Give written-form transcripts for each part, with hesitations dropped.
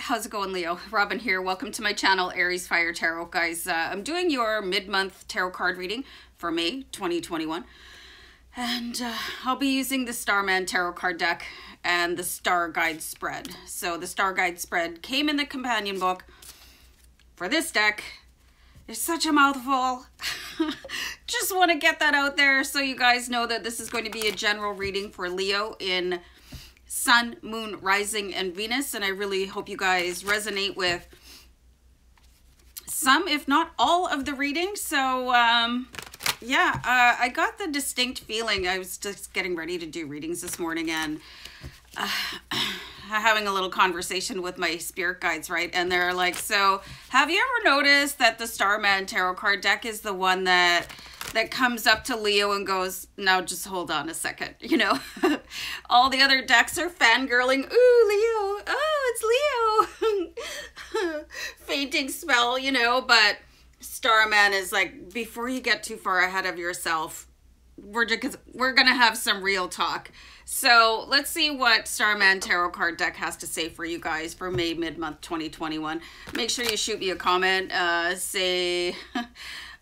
how's it going, Leo? Robin here. Welcome to my channel, AriesFireTarot, guys. I'm doing your mid-month tarot card reading for May 2021. And I'll be using the Starman tarot card deck and the Starguide spread. So the Starguide spread came in the companion book. For this deck, it's such a mouthful. Just want to get that out there so you guys know that this is going to be a general reading for Leo in Sun, Moon, Rising, and Venus. And I really hope you guys resonate with some, if not all, of the readings. So yeah, I got the distinct feeling. I was just getting ready to do readings this morning and having a little conversation with my spirit guides, right? And they're like, so have you ever noticed that the Starman tarot card deck is the one that comes up to Leo and goes, now just hold on a second, you know? All the other decks are fangirling, ooh, Leo, oh, it's Leo. Fainting spell, you know, but Starman is like, before you get too far ahead of yourself, we're gonna have some real talk. So let's see what Starman tarot card deck has to say for you guys for May mid-month 2021. Make sure you shoot me a comment, say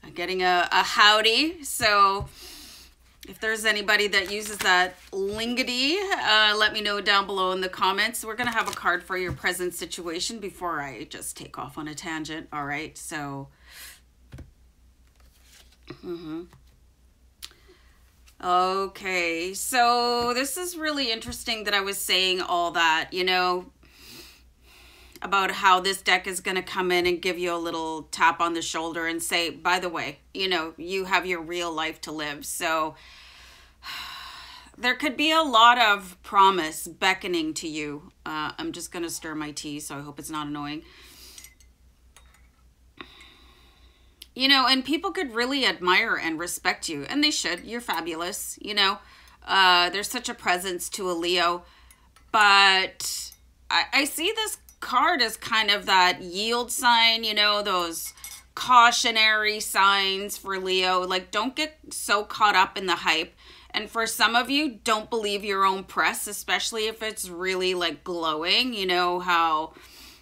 I'm getting a howdy. So if there's anybody that uses that lingity, let me know down below in the comments. We're gonna have a card for your present situation before I just take off on a tangent. All right, so okay, so this is really interesting that I was saying all that, you know, about how this deck is going to come in and give you a little tap on the shoulder and say, by the way, you know, you have your real life to live. So there could be a lot of promise beckoning to you. I'm just going to stir my tea, so I hope it's not annoying. You know, and people could really admire and respect you, and they should. You're fabulous, you know. There's such a presence to a Leo, but I see this card as kind of that yield sign, you know, those cautionary signs for Leo. Like, don't get so caught up in the hype. And for some of you, don't believe your own press, especially if it's really like glowing. You know how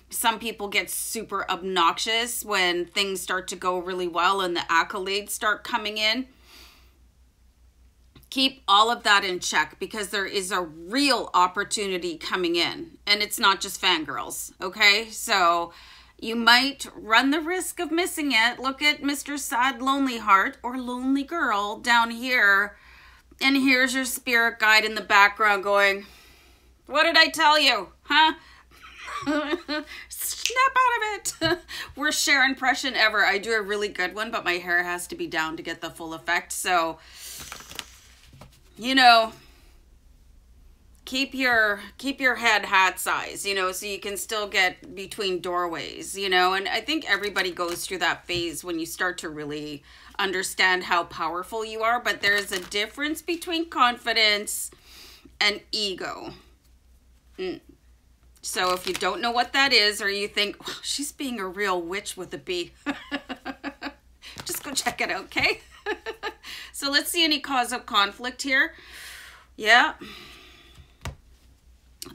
some people get super obnoxious when things start to go really well and the accolades start coming in. Keep all of that in check, because there is a real opportunity coming in, and it's not just fangirls, okay? So you might run the risk of missing it. Look at Mr. Sad Lonely Heart or Lonely Girl down here, and here's your spirit guide in the background going, what did I tell you, huh? Snap out of it. Worst share impression ever. I do a really good one, but my hair has to be down to get the full effect. So, you know, keep your head hat size, you know, so you can still get between doorways, you know. And I think everybody goes through that phase when you start to really understand how powerful you are. But there's a difference between confidence and ego. So if you don't know what that is, or you think, well, she's being a real witch with a B, just go check it out, okay? So let's see any cause of conflict here. Yeah.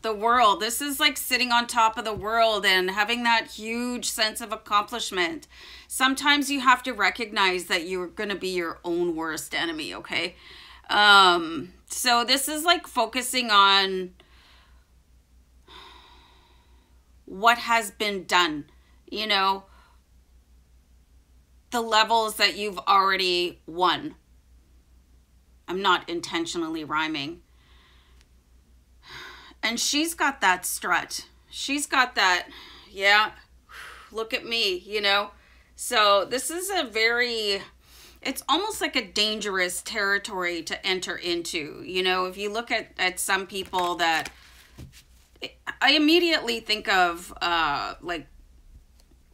The world. This is like sitting on top of the world and having that huge sense of accomplishment. Sometimes you have to recognize that you're going to be your own worst enemy, okay? So this is like focusing on what has been done, you know, the levels that you've already won. I'm not intentionally rhyming. And she's got that strut. She's got that, yeah, look at me, you know. So this is a very, it's almost like a dangerous territory to enter into. You know, if you look at some people that, I immediately think of like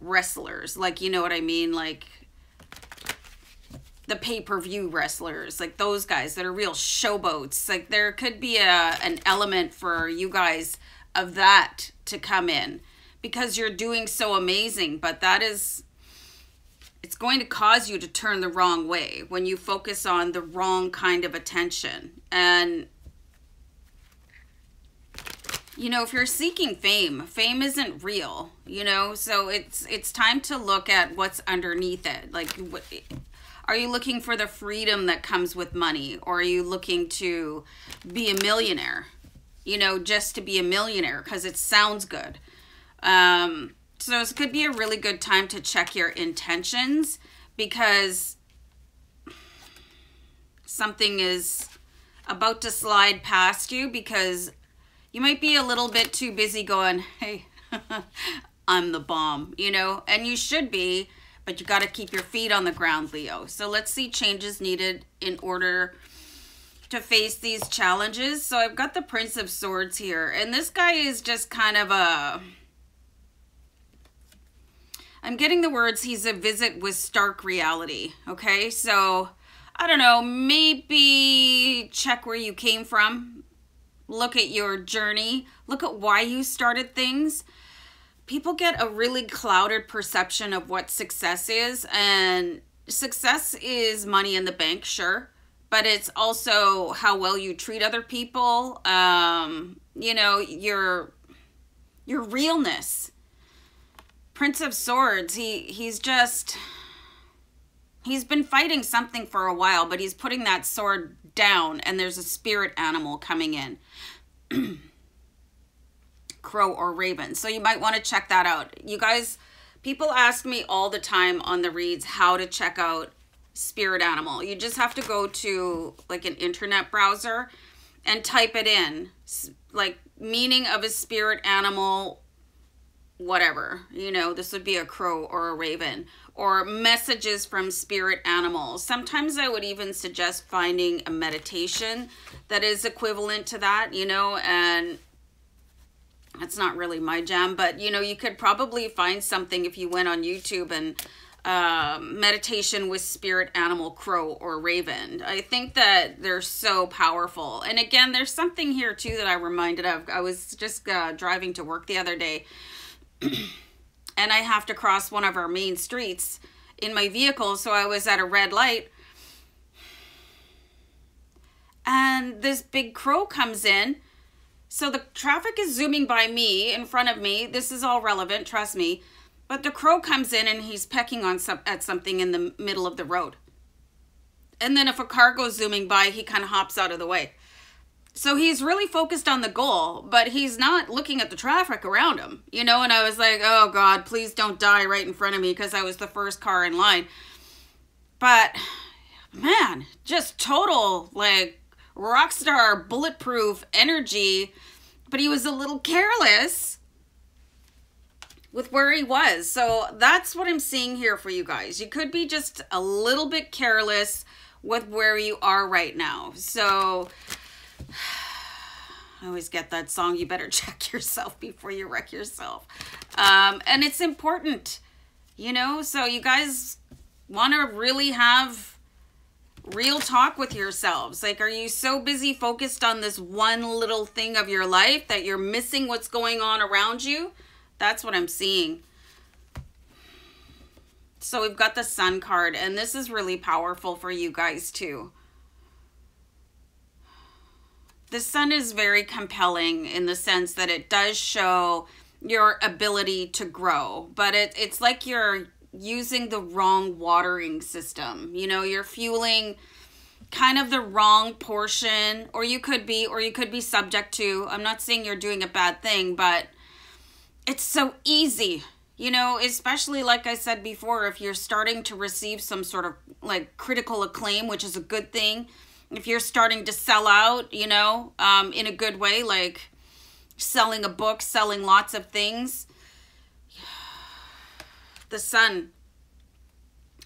wrestlers, like, you know what I mean? Like the pay-per-view wrestlers, like those guys that are real showboats. Like there could be an element for you guys of that to come in because you're doing so amazing, but that is, it's going to cause you to turn the wrong way when you focus on the wrong kind of attention. And you know, if you're seeking fame, fame isn't real, you know, so it's time to look at what's underneath it. Like, what, are you looking for the freedom that comes with money, or are you looking to be a millionaire, you know, just to be a millionaire because it sounds good? So this could be a really good time to check your intentions, because something is about to slide past you, because you might be a little bit too busy going, hey, I'm the bomb, you know, and you should be, but you got to keep your feet on the ground, Leo. So let's see changes needed in order to face these challenges. So I've got the Prince of Swords here, and this guy is just kind of a, I'm getting the words, he's a visit with stark reality, okay? So, I don't know, maybe check where you came from. Look at your journey. Look at why you started things. People get a really clouded perception of what success is, and success is money in the bank, sure, but it's also how well you treat other people, you know, your realness. Prince of Swords, he's been fighting something for a while, but he's putting that sword down, and there's a spirit animal coming in. Crow or raven. So you might want to check that out. You guys, people ask me all the time on the reads how to check out spirit animal. You just have to go to like an internet browser and type it in, like meaning of a spirit animal, whatever, you know, this would be a crow or a raven, or messages from spirit animals. Sometimes I would even suggest finding a meditation that is equivalent to that, you know, and that's not really my jam, but you know, you could probably find something if you went on YouTube and meditation with spirit animal, crow or raven. I think that they're so powerful. And again, there's something here too that I'm reminded of. I was just driving to work the other day, and I have to cross one of our main streets in my vehicle. So I was at a red light, and this big crow comes in. So the traffic is zooming by me, in front of me. This is all relevant, trust me. But the crow comes in and he's pecking on at something in the middle of the road. And then if a car goes zooming by, he kind of hops out of the way. So he's really focused on the goal, but he's not looking at the traffic around him, you know? And I was like, oh God, please don't die right in front of me, because I was the first car in line. But man, just total like rock star, bulletproof energy, but he was a little careless with where he was. So that's what I'm seeing here for you guys. You could be just a little bit careless with where you are right now. So I always get that song, you better check yourself before you wreck yourself. And it's important, you know, so you guys want to really have real talk with yourselves. Like, are you so busy focused on this one little thing of your life that you're missing what's going on around you? That's what I'm seeing. So we've got the Sun card, and this is really powerful for you guys too. The Sun is very compelling in the sense that it does show your ability to grow, but it's like you're using the wrong watering system. You know, you're fueling kind of the wrong portion, or you could be subject to, I'm not saying you're doing a bad thing, but it's so easy, you know, especially like I said before, if you're starting to receive some sort of like critical acclaim, which is a good thing. If you're starting to sell out, you know, in a good way, like selling a book, selling lots of things. The Sun.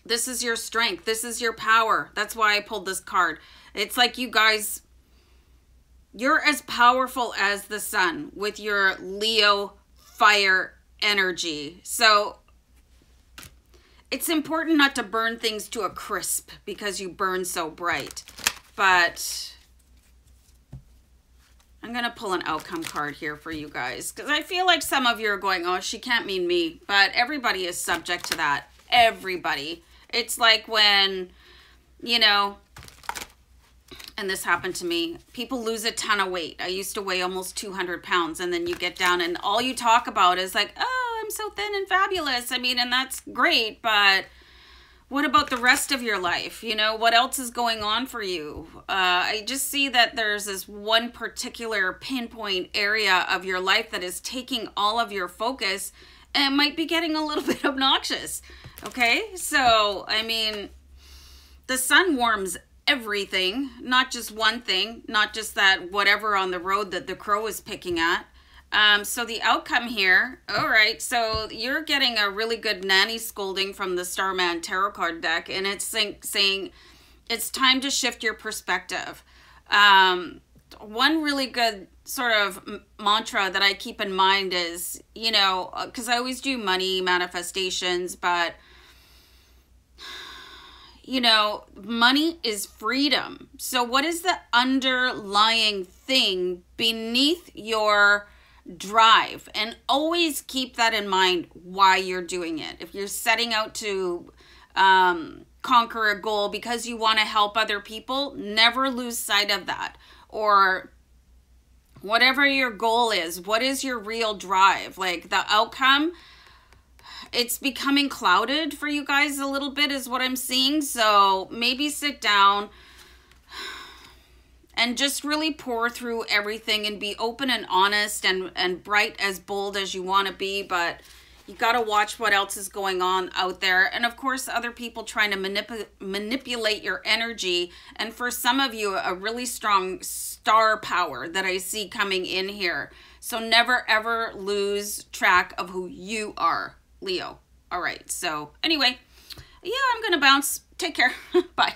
This is your strength. This is your power. That's why I pulled this card. It's like you guys, you're as powerful as the Sun with your Leo fire energy. So it's important not to burn things to a crisp because you burn so bright. But I'm going to pull an outcome card here for you guys, because I feel like some of you are going, oh, she can't mean me. But everybody is subject to that. Everybody. It's like when, you know, and this happened to me, people lose a ton of weight. I used to weigh almost 200 pounds, and then you get down and all you talk about is like, oh, I'm so thin and fabulous. I mean, and that's great, but what about the rest of your life? You know, what else is going on for you? I just see that there's this one particular pinpoint area of your life that is taking all of your focus and might be getting a little bit obnoxious. Okay, so, I mean, the sun warms everything, not just one thing, not just that whatever on the road that the crow is picking at. So the outcome here, all right, so you're getting a really good nanny scolding from the Starman tarot card deck, and it's saying it's time to shift your perspective. One really good sort of mantra that I keep in mind is, you know, because I always do money manifestations, but you know, money is freedom. So what is the underlying thing beneath your drive? And always keep that in mind why you're doing it. If you're setting out to conquer a goal because you want to help other people, never lose sight of that. Or whatever your goal is, what is your real drive? Like the outcome, it's becoming clouded for you guys a little bit is what I'm seeing. So maybe sit down and just really pour through everything and be open and honest and bright, as bold as you want to be. But you got to watch what else is going on out there. And of course, other people trying to manipulate your energy. And for some of you, a really strong star power that I see coming in here. So never, ever lose track of who you are, Leo. All right. So anyway, yeah, I'm going to bounce. Take care. Bye.